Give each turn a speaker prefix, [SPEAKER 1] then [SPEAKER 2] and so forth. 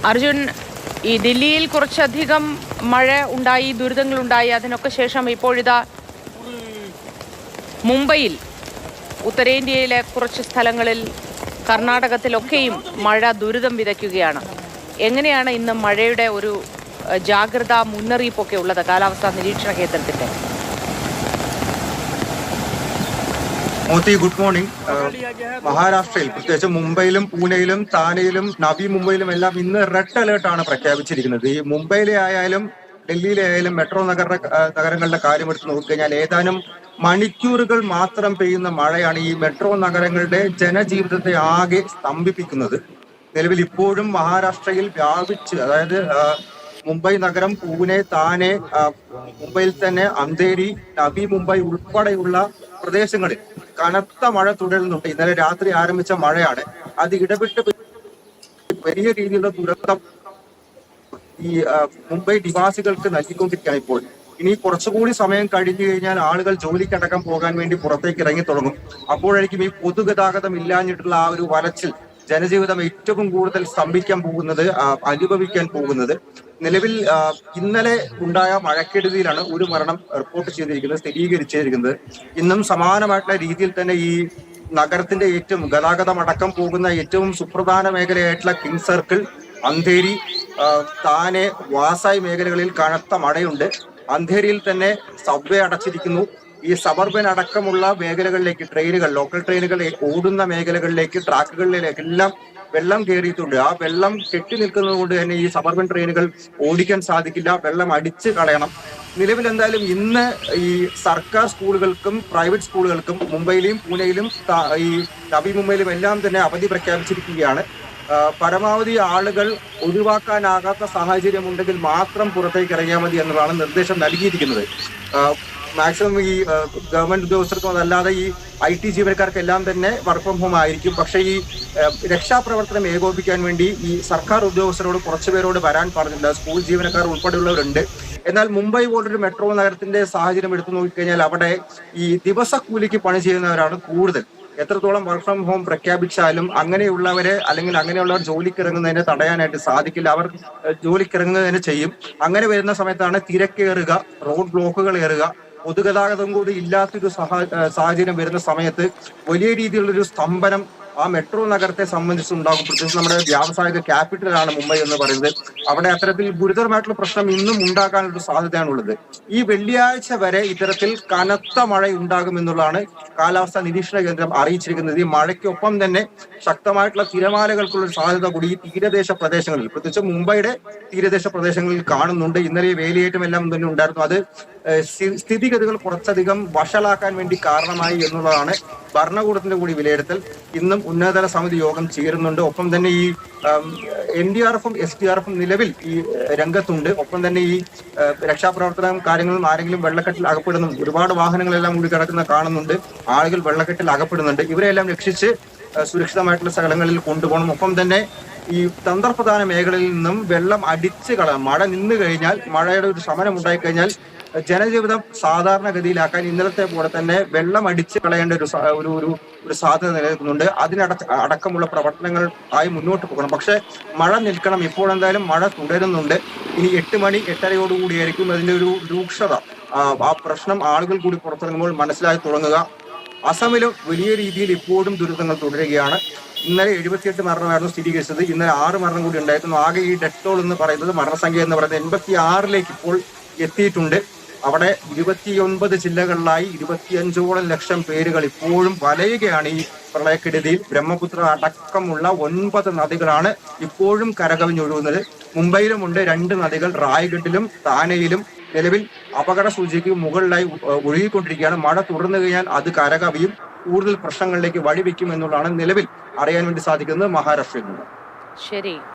[SPEAKER 1] അർജുൻ, ഈ ദില്ലിയിൽ കുറച്ചധികം മഴ ഉണ്ടായി, ദുരിതങ്ങളുണ്ടായി. അതിനൊക്കെ ശേഷം ഇപ്പോഴിതാ മുംബൈയിൽ, ഉത്തരേന്ത്യയിലെ കുറച്ച് സ്ഥലങ്ങളിൽ, കർണാടകത്തിലൊക്കെയും മഴ ദുരിതം വിതയ്ക്കുകയാണ്. എങ്ങനെയാണ് ഇന്ന് മഴയുടെ ഒരു ജാഗ്രതാ മുന്നറിയിപ്പൊക്കെ ഉള്ളത് കാലാവസ്ഥാ നിരീക്ഷണ കേന്ദ്രത്തിന്റെ?
[SPEAKER 2] Moti, good morning. മഹാരാഷ്ട്രയിൽ പ്രത്യേകിച്ച് മുംബൈയിലും പൂനെയിലും താനെയിലും നവി മുംബൈയിലും ഇന്ന് റെഡ് അലേർട്ടാണ് പ്രഖ്യാപിച്ചിരിക്കുന്നത്. ഈ മുംബൈയിലെ ആയാലും ഡൽഹിയിലെ ആയാലും മെട്രോ നഗരങ്ങളുടെ കാര്യം എടുത്ത് നോക്കിക്കഴിഞ്ഞാൽ ഏതാനും മണിക്കൂറുകൾ മാത്രം പെയ്യുന്ന മഴയാണ് ഈ മെട്രോ നഗരങ്ങളുടെ ജനജീവിതത്തെ ആകെ സ്തംഭിപ്പിക്കുന്നത്. നിലവിൽ ഇപ്പോഴും മഹാരാഷ്ട്രയിൽ വ്യാപിച്ച്, അതായത് മുംബൈ നഗരം, പൂനെ, താനെ, മുംബൈയിൽ തന്നെ അന്ധേരി, നവി മുംബൈ ഉൾപ്പെടെയുള്ള പ്രദേശങ്ങളിൽ കനത്ത മഴ തുടരുന്നുണ്ട്. ഇന്നലെ രാത്രി ആരംഭിച്ച മഴയാണ്. അത് ഇടവിട്ട് വലിയ രീതിയിലുള്ള ദുരന്തം ഈ മുംബൈ നിവാസികൾക്ക് നൽകിക്കൊണ്ടിരിക്കുകയാണ്. ഇപ്പോൾ ഇനി കുറച്ചുകൂടി സമയം കഴിഞ്ഞു കഴിഞ്ഞാൽ ആളുകൾ ജോലിക്കടക്കം പോകാൻ വേണ്ടി പുറത്തേക്ക് ഇറങ്ങി തുടങ്ങും. അപ്പോഴായിരിക്കും ഈ പൊതുഗതാഗതം ഇല്ലാഞ്ഞിട്ടുള്ള ആ ഒരു വലച്ചിൽ, ജനജീവിതം ഏറ്റവും കൂടുതൽ സ്തംഭിക്കാൻ പോകുന്നത്, അനുഭവിക്കാൻ പോകുന്നത്. നിലവിൽ ഇന്നലെ ഉണ്ടായ മഴക്കെടുതിയിലാണ് ഒരു മരണം റിപ്പോർട്ട് ചെയ്തിരിക്കുന്നത്, സ്ഥിരീകരിച്ചിരിക്കുന്നത്. ഇന്നും സമാനമായിട്ടുള്ള രീതിയിൽ തന്നെ ഈ നഗരത്തിന്റെ ഏറ്റവും ഗതാഗതം അടക്കം പോകുന്ന ഏറ്റവും സുപ്രധാന മേഖലയായിട്ടുള്ള കിങ് സർക്കിൾ, അന്ധേരി, താനെ, വാസായ് മേഖലകളിൽ കനത്ത മഴയുണ്ട്. അന്ധേരിയിൽ തന്നെ സബ്വേ അടച്ചിരിക്കുന്നു. ഈ സബർബൻ അടക്കമുള്ള മേഖലകളിലേക്ക് ട്രെയിനുകൾ, ലോക്കൽ ട്രെയിനുകൾ ഓടുന്ന മേഖലകളിലേക്ക്, ട്രാക്കുകളിലേക്ക് എല്ലാം വെള്ളം കയറിയിട്ടുണ്ട്. ആ വെള്ളം കെട്ടി നിൽക്കുന്നത് കൊണ്ട് തന്നെ ഈ സബർബൻ ട്രെയിനുകൾ ഓടിക്കാൻ സാധിക്കില്ല. വെള്ളം അടിച്ച് കളയണം. നിലവിൽ എന്തായാലും ഇന്ന് ഈ സർക്കാർ സ്കൂളുകൾക്കും പ്രൈവറ്റ് സ്കൂളുകൾക്കും മുംബൈയിലും പൂനെയിലും ഈ നവി മുംബൈയിലും എല്ലാം തന്നെ അവധി പ്രഖ്യാപിച്ചിരിക്കുകയാണ്. പരമാവധി ആളുകൾ ഒഴിവാക്കാനാകാത്ത സാഹചര്യം ഉണ്ടെങ്കിൽ മാത്രം പുറത്തേക്ക് ഇറങ്ങിയാൽ മതി എന്നതാണ് നിർദ്ദേശം നൽകിയിരിക്കുന്നത്. മാക്സിമം ഈ ഗവൺമെന്റ് ഉദ്യോഗസ്ഥർക്കും അതല്ലാതെ ഈ IT ജീവനക്കാർക്കെല്ലാം തന്നെ വർക്ക് ഫ്രം ഹോം ആയിരിക്കും. പക്ഷേ ഈ രക്ഷാപ്രവർത്തനം ഏകോപിപ്പിക്കാൻ വേണ്ടി ഈ സർക്കാർ ഉദ്യോഗസ്ഥരോട് കുറച്ചുപേരോട് വരാൻ പറഞ്ഞിട്ടുണ്ട്. സ്കൂൾ ജീവനക്കാർ ഉൾപ്പെടെയുള്ളവരുണ്ട്. എന്നാൽ മുംബൈ പോലൊരു മെട്രോ നഗരത്തിന്റെ സാഹചര്യം എടുത്തു നോക്കിക്കഴിഞ്ഞാൽ അവിടെ ഈ ദിവസക്കൂലിക്ക് പണി ചെയ്യുന്നവരാണ് കൂടുതൽ. എത്രത്തോളം വർക്ക് ഫ്രം ഹോം പ്രഖ്യാപിച്ചാലും അങ്ങനെയുള്ളവരെ, അല്ലെങ്കിൽ അങ്ങനെയുള്ളവർ ജോലിക്കിറങ്ങുന്നതിനെ തടയാനായിട്ട് സാധിക്കില്ല. അവർ ജോലിക്കിറങ്ങുന്നതിന് ചെയ്യും. അങ്ങനെ വരുന്ന സമയത്താണ് തിരക്കേറുക, റോഡ് ബ്ലോക്കുകൾ ഏറുക. പൊതുഗതാഗതം കൂടി ഇല്ലാത്തൊരു സാഹചര്യം വരുന്ന സമയത്ത് വലിയ രീതിയിലുള്ളൊരു സ്തംഭനം ആ മെട്രോ നഗരത്തെ സംബന്ധിച്ചുണ്ടാകും. പ്രത്യേകിച്ച് നമ്മുടെ വ്യാവസായിക ക്യാപിറ്റലാണ് മുംബൈ എന്ന് പറയുന്നത്. അവിടെ അത്തരത്തിൽ ഗുരുതരമായിട്ടുള്ള പ്രശ്നം ഇന്നും ഉണ്ടാകാനുള്ള സാധ്യതയാണുള്ളത്. ഈ വെള്ളിയാഴ്ച വരെ ഇത്തരത്തിൽ കനത്ത മഴ ഉണ്ടാകുമെന്നുള്ളതാണ് കാലാവസ്ഥാ നിരീക്ഷണ കേന്ദ്രം അറിയിച്ചിരിക്കുന്നത്. ഈ മഴയ്ക്കൊപ്പം തന്നെ ശക്തമായിട്ടുള്ള തിരമാലകൾക്കുള്ള സാധ്യത കൂടി ഈ തീരദേശ പ്രദേശങ്ങളിൽ, പ്രത്യേകിച്ച് മുംബൈയുടെ തീരദേശ പ്രദേശങ്ങളിൽ കാണുന്നുണ്ട്. ഇന്നലെ വേലിയേറ്റം എല്ലാം തന്നെ ഉണ്ടായിരുന്നു. അത് സ്ഥിതിഗതികൾ കുറച്ചധികം വഷളാക്കാൻ വേണ്ടി കാരണമായി എന്നുള്ളതാണ് ഭരണകൂടത്തിന്റെ കൂടി വിലയിരുത്തൽ. ഇന്നും ഉന്നതതല സമിതി യോഗം ചേരുന്നുണ്ട്. ഒപ്പം തന്നെ ഈ NDRF-ഉം SDRF-ഉം നിലവിൽ ഈ രംഗത്തുണ്ട്. ഒപ്പം തന്നെ ഈ രക്ഷാപ്രവർത്തനം കാര്യങ്ങളും ആരെങ്കിലും വെള്ളക്കെട്ടിൽ അകപ്പെടുന്നു, ഒരുപാട് വാഹനങ്ങളെല്ലാം കൂടി കിടക്കുന്ന കാണുന്നുണ്ട്. ആളുകൾ വെള്ളക്കെട്ടിൽ അകപ്പെടുന്നുണ്ട്. ഇവരെല്ലാം രക്ഷിച്ച് സുരക്ഷിതമായിട്ടുള്ള സ്ഥലങ്ങളിൽ കൊണ്ടുപോകണം. ഒപ്പം തന്നെ ഈ തന്ത്രപ്രധാന മേഖലയിൽ നിന്നും വെള്ളം അടിച്ച് കളയാം. മഴ നിന്ന് കഴിഞ്ഞാൽ, മഴയുടെ ഒരു ശമനം ഉണ്ടായിക്കഴിഞ്ഞാൽ ജനജീവിതം സാധാരണഗതിയിലാക്കാൻ ഇന്നലത്തെ പോലെ തന്നെ വെള്ളം അടിച്ച് കളയേണ്ട ഒരു സാധ്യത നിലനിൽക്കുന്നുണ്ട്. അടക്കമുള്ള പ്രവർത്തനങ്ങൾ ആയി മുന്നോട്ട് പോകണം. പക്ഷെ മഴ നിൽക്കണം. ഇപ്പോൾ എന്തായാലും മഴ തുടരുന്നുണ്ട്. ഇനി 8 മണി 8:30യോടുകൂടിയായിരിക്കും അതിന്റെ ഒരു രൂക്ഷത, ആ പ്രശ്നം ആളുകൾ കൂടി പുറത്തിറങ്ങുമ്പോൾ മനസ്സിലായി തുടങ്ങുക. അസമിലും വലിയ രീതിയിൽ ഇപ്പോഴും ദുരിതങ്ങൾ തുടരുകയാണ്. ഇന്നലെ 78 മരണമായിരുന്നു സ്ഥിരീകരിച്ചത്. ഇന്നലെ 6 മരണം കൂടി ഉണ്ടായിരുന്നു. ആകെ ഈ ഡെത്ത് ടോൾ എന്ന് പറയുന്നത്, മരണസംഖ്യ എന്ന് പറയുന്നത് 86ലേക്ക് ഇപ്പോൾ എത്തിയിട്ടുണ്ട്. അവിടെ 29 ജില്ലകളിലായി 25ഓളം ലക്ഷം പേരുകൾ ഇപ്പോഴും വലയുകയാണ് ഈ പ്രളയക്കെടുതിയിൽ. ബ്രഹ്മപുത്ര അടക്കമുള്ള 9 നദികളാണ് ഇപ്പോഴും കരകവിഞ്ഞൊഴുകുന്നത്. മുംബൈയിലുമുണ്ട് 2 നദികൾ, റായ്ഗഡിലും താനെയിലും നിലവിൽ അപകട സൂചിക്ക് മുകളിലായി ഒഴുകിക്കൊണ്ടിരിക്കുകയാണ്. മഴ തുടർന്നു കഴിഞ്ഞാൽ അത് കരകവിയും കൂടുതൽ പ്രശ്നങ്ങളിലേക്ക് വഴിവെക്കും എന്നുള്ളതാണ് നിലവിൽ അറിയാൻ വേണ്ടി സാധിക്കുന്നത് മഹാരാഷ്ട്രയിൽ നിന്ന്.
[SPEAKER 1] ശരി.